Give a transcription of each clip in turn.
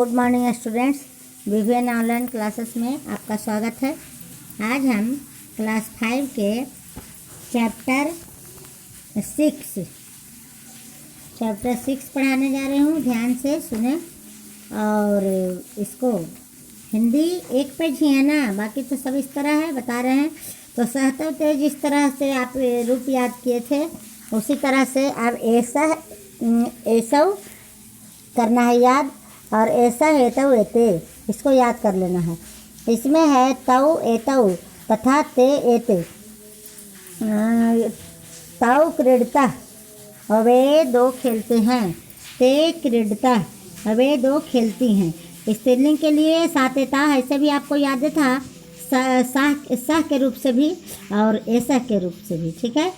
Good morning students, विभिन्न online classes में आपका स्वागत है। आज हम क्लास 5 के चैप्टर 6 पढ़ाने जा रहे हूँ। ध्यान से सुने और इसको हिंदी एक पेज ही है ना, बाकी तो सब इस तरह है बता रहे हैं। तो सहतव तेज जिस तरह से आप रूप याद किए थे उसी तरह से आप ऐसा करना है याद, और ऐसा हेतु एते इसको याद कर लेना है। इसमें है तौ एतौ तथा ते एते। तौ क्रीडता वे दो खेलते हैं, ते क्रीडता वे दो खेलती हैं। स्त्रीलिंग के लिए सातेता ऐसे भी आपको याद था, साह के रूप से भी और ऐसा के रूप से भी, ठीक है।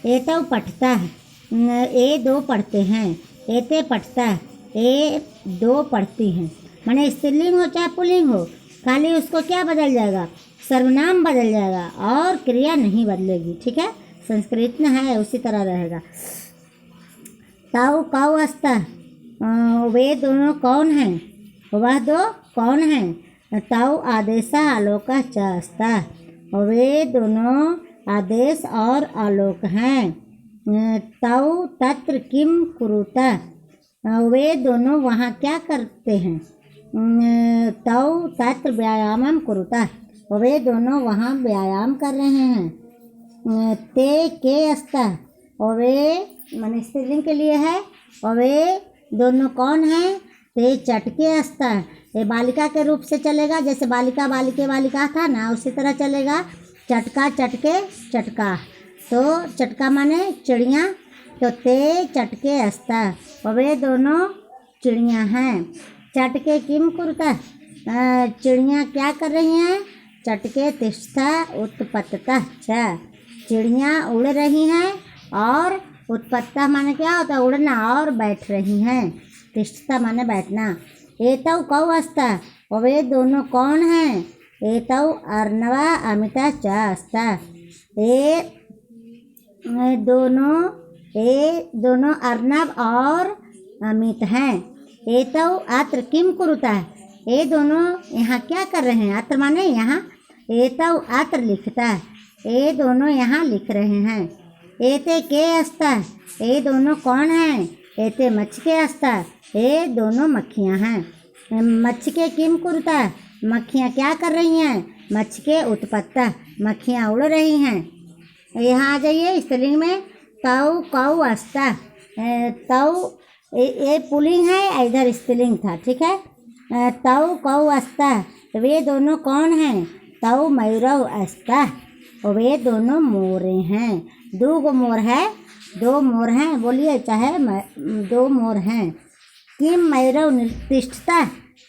एतौ पढ़ता है, ए दो पढ़ते हैं, एते पढ़ता ए दो पढ़ती हैं। माने स्त्रीलिंग हो चाहे पुल्लिंग हो, खाली उसको क्या बदल जाएगा, सर्वनाम बदल जाएगा और क्रिया नहीं बदलेगी, ठीक है। संस्कृत में है उसी तरह रहेगा। ताऊ काऊ अस्ता, वे दोनों कौन हैं, वह दो कौन हैं। ताऊ आदेशा आलोका च अस्ता, वे दोनों आदेश और आलोक हैं। ताऊ तत्र किम कुरुता, वे दोनों वहाँ क्या करते हैं। तौ तत्र व्यायामम कुरुता, वे दोनों वहाँ व्यायाम कर रहे हैं। ते के अस्ता, वे माने स्त्रीलिंग के लिए है, वे दोनों कौन हैं। ते चटके अस्ता, ये बालिका के रूप से चलेगा, जैसे बालिका बालिके बालिका था ना उसी तरह चलेगा। चटका चटके चटका, तो चटका माने चिड़िया, तो ते चटके अस्ता, वे दोनों चिड़िया हैं। चटके किम कुरुता, चिड़िया क्या कर रही हैं। चटके तिष्ठा उत्पत्ता च, चिड़िया उड़ रही हैं और उत्पत्ता माने क्या होता है, उड़ना, और बैठ रही हैं। तिष्ठता माने बैठना। एतौ कौ अस्ता, वे दोनों कौन हैं। एतौ अर्णवा अमिता च अस्ता, ये दोनों अर्नब और अमित हैं। एतौ अत्र किम कुरुता, ये दोनों यहाँ क्या कर रहे हैं। अत्र माने यहाँ, एतौ अत्र लिखता है, ये दोनों यहाँ लिख रहे हैं। एते के अस्ता, ये दोनों कौन हैं। एते मच्छके अस्ता, ये दोनों मक्खियाँ हैं। मच्छके किम कुरुता, मक्खियाँ क्या कर रही हैं। मच्छके उत्पत्ता, मक्खियाँ उड़ रही हैं। यहाँ आ जाइए स्त्रीलिंग में। तौ कौ अस्ता, तौ ये पुल्लिंग है, इधर स्त्रीलिंग था, ठीक है। तौ कौ अस्ता, वे दोनों कौन हैं। तौ मयूरौ अस्ता, वे दोनों मोरे हैं। दो गो मोर है, दो मोर हैं, बोलिए चाहे दो मोर हैं। किम मयूरौ तिष्ठता,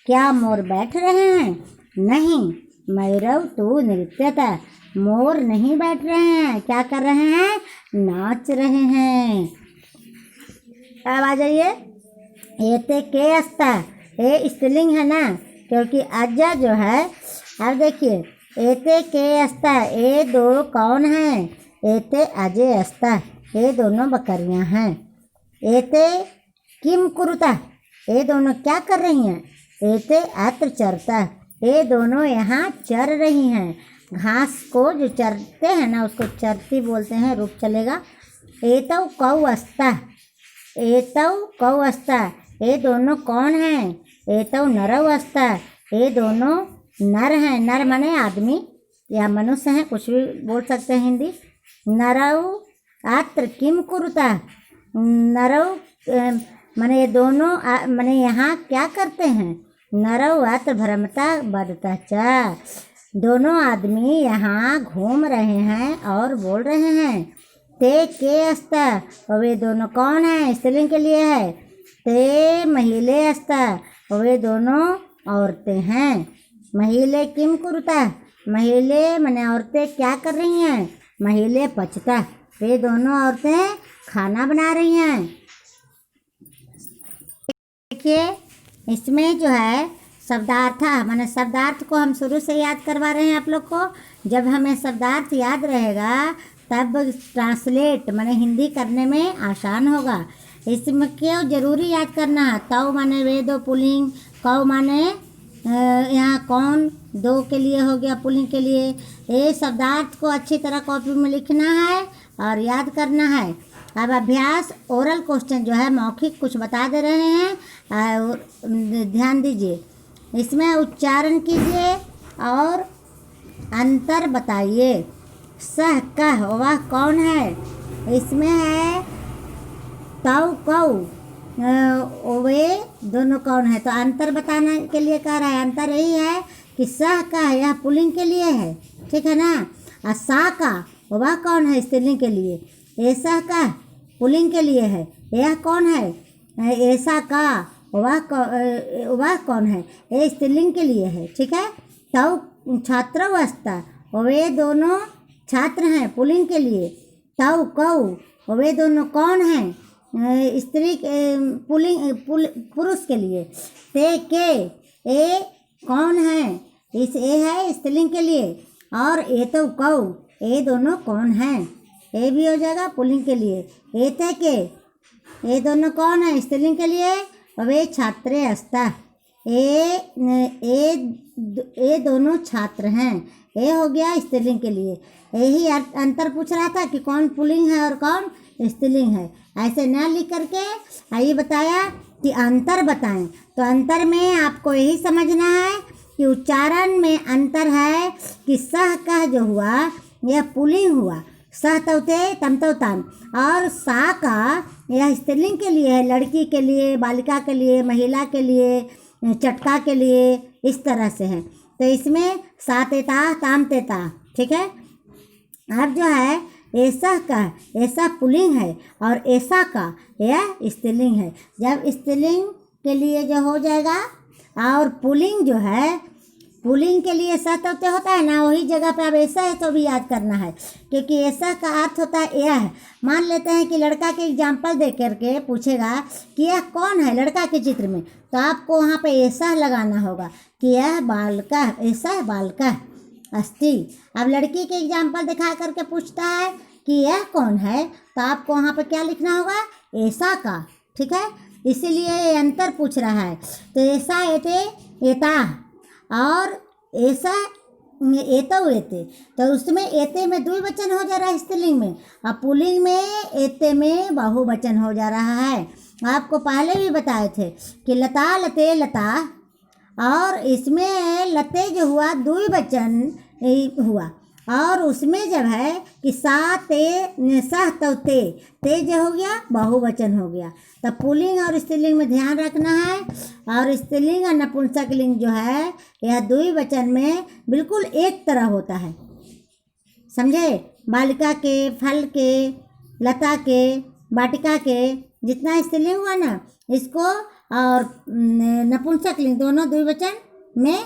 क्या मोर बैठ रहे हैं। नहीं, मयूरौ तु नृत्यता, मोर नहीं बैठ रहे हैं, क्या कर रहे हैं, नाच रहे हैं। अब आ जाइए। एते के अस्ता, ये स्त्रीलिंग है ना, क्योंकि अज्जा जो है। अब देखिए, एते के अस्ता, ये दो कौन हैं। एते अजय अस्ता, ये दोनों बकरियां हैं। एते किम कुरुता, ये दोनों क्या कर रही हैं। एते अत्र चरता, ये दोनों यहाँ चर रही हैं। घास को जो चरते हैं ना उसको चरती बोलते हैं, रूप चलेगा। एतौ कौ अस्ता, एतौ कौ अस्ता, ये दोनों कौन हैं। एतौ नरौ अस्ता, ये दोनों नर हैं। नर माने आदमी या मनुष्य हैं, कुछ भी बोल सकते हैं हिंदी। नरौ अत्र किम कुरुता, नरौ माने ये दोनों माने यहाँ क्या करते हैं। नरौ अत्र भ्रमता बदता च, दोनों आदमी यहाँ घूम रहे हैं और बोल रहे हैं। ते के अस्ता, वे दोनों कौन हैं, स्त्रीलिंग के लिए है। ते महिले अस्ता, वे दोनों औरतें हैं। महिले किम कुरुता, महिले माने औरतें क्या कर रही हैं। महिले पचता, वे दोनों औरतें खाना बना रही हैं। देखिए इसमें जो है शब्दार्थ, माने शब्दार्थ को हम शुरू से याद करवा रहे हैं आप लोग को। जब हमें शब्दार्थ याद रहेगा तब ट्रांसलेट माने हिंदी करने में आसान होगा। इसमें क्यों जरूरी याद करना है। तौ माने वे दो पुल्लिंग, कौ माने यहाँ कौन, दो के लिए हो गया पुल्लिंग के लिए। ये शब्दार्थ को अच्छी तरह कॉपी में लिखना है और याद करना है। अब अभ्यास ओरल क्वेश्चन जो है मौखिक कुछ बता दे रहे हैं और ध्यान दीजिए। इसमें उच्चारण कीजिए और अंतर बताइए। सह कह वह कौन है, इसमें है तौ कौ वे दोनों कौन है। तो अंतर बताने के लिए कह रहा है। अंतर यही है कि सह कह यह पुल्लिंग के लिए है, ठीक है ना। और सा का वह कौन है स्त्रीलिंग के लिए। ऐसा का पुल्लिंग के लिए है। यह कौन है, ऐसा का वह कौन है, ये स्त्रीलिंग के लिए है, ठीक है। तौ छात्रावस्था वे दोनों छात्र हैं पुल्लिंग के लिए। तौ कौ वे दोनों कौन हैं स्त्री पुल्लिंग पुरुष के लिए। ते के ए कौन है, इस ए है स्त्रीलिंग के लिए। और ए तो कौ ये दोनों कौन हैं, ये भी हो जाएगा पुल्लिंग के लिए। ए थे के ये दोनों कौन है स्त्रीलिंग के लिए। वे छात्रे अस्ता ये दोनों छात्र हैं, ये हो गया स्त्रीलिंग के लिए। यही अंतर पूछ रहा था कि कौन पुल्लिंग है और कौन स्त्रीलिंग है। ऐसे ना लिख करके आइए बताया कि अंतर बताएं। तो अंतर में आपको यही समझना है कि उच्चारण में अंतर है कि सह कह जो हुआ यह पुल्लिंग हुआ, सह तौते तम तो तान। और सा का यह स्त्रीलिंग के लिए है, लड़की के लिए, बालिका के लिए, महिला के लिए, चटका के लिए, इस तरह से है। तो इसमें सा तेता ताम तेता, ठीक है। अब जो है ऐसा का ऐसा पुल्लिंग है और ऐसा का यह स्त्रीलिंग है। जब स्त्रीलिंग के लिए जो हो जाएगा और पुल्लिंग जो है पुल्लिंग के लिए सा तौते होता है ना, वही जगह पे अब ऐसा है तो भी याद करना है, क्योंकि ऐसा का अर्थ होता है यह है। मान लेते हैं कि लड़का के एग्जाम्पल दे करके पूछेगा कि यह कौन है लड़का के चित्र में, तो आपको वहाँ पे ऐसा लगाना होगा कि यह बालका, ऐसा बालका अस्ति। अब लड़की के एग्जाम्पल दिखा करके पूछता है कि यह कौन है, तो आपको वहाँ पे क्या लिखना होगा, ऐसा का, ठीक है। इसीलिए ये अंतर पूछ रहा है। तो ऐसा एते एता और ऐसा एतो एते, तो उसमें एते में द्विवचन हो जा रहा है स्त्रीलिंग में, और पुल्लिंग में एते में बहुवचन हो जा रहा है। आपको पहले भी बताए थे कि लता लते लता, और इसमें लते जो हुआ द्विवचन हुआ, और उसमें जब है कि सा ते सह तो ते जो हो गया बहुवचन हो गया। तब पुल्लिंग और स्त्रीलिंग में ध्यान रखना है। और स्त्रीलिंग और नपुंसकलिंग जो है यह द्विवचन में बिल्कुल एक तरह होता है, समझे। बालिका के, फल के, लता के, वाटिका के, जितना स्त्रीलिंग हुआ ना, इसको और नपुंसकलिंग दोनों द्विवचन में।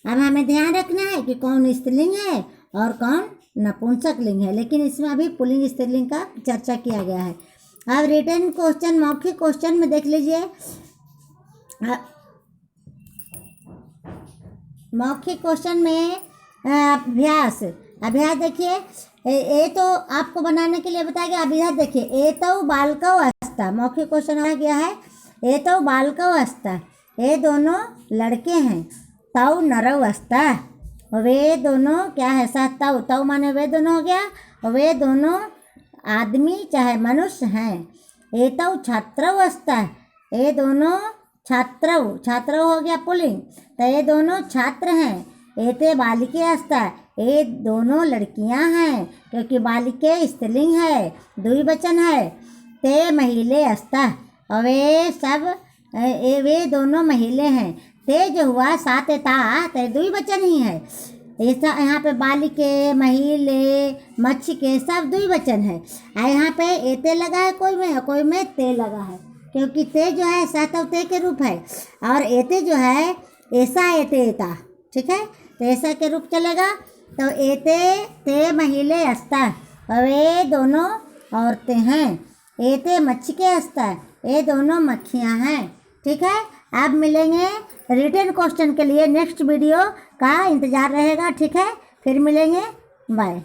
अब हमें ध्यान रखना है कि कौन स्त्रीलिंग है और कौन नपुंसकलिंग है, लेकिन इसमें अभी पुल्लिंग स्त्रीलिंग का चर्चा किया गया है। अब रिटन क्वेश्चन मौखिक क्वेश्चन में देख लीजिए। मौखिक क्वेश्चन में अभ्यास देखिए, ये तो आपको बनाने के लिए बताया गया। अब इधर देखिए, ए तो बालकौ अस्ता, मौखिक क्वेश्चन आ गया है। ए तो बालकौ अस्ता, ये दोनों लड़के हैं। तौ नरौ अस्ता, वे दोनों क्या है, तौ तौ माने वे दोनों हो गया, वे दोनों आदमी चाहे मनुष्य हैं। ए तो छात्रौ अस्ता, ये दोनों छात्रौ हो गया पुल्लिंग, तो ये दोनों छात्र हैं। एते बालिके अस्ता, ये दोनों लड़कियां हैं, क्योंकि बालिके स्त्रीलिंग है, द्विवचन है। ते महिले अस्ता, और वे दोनों महिले हैं। ते जो हुआ साते ता, ते द्विवचन ही है। ऐसा यहाँ पे बालिके, महिले, मच्छी के सब द्विवचन है। और यहाँ पे एते लगा है कोई में ते लगा है, क्योंकि ते जो है सातव ते के रूप है, और एते जो है ऐसा एते एता, ठीक है। तो ऐसा के रूप चलेगा। तो एते ते महिले अस्ता, वे दोनों औरतें हैं। एते मच्छी के अस्ता, ये दोनों मक्खियाँ हैं, ठीक है। अब मिलेंगे रिटन क्वेश्चन के लिए, नेक्स्ट वीडियो का इंतज़ार रहेगा, ठीक है। फिर मिलेंगे, बाय।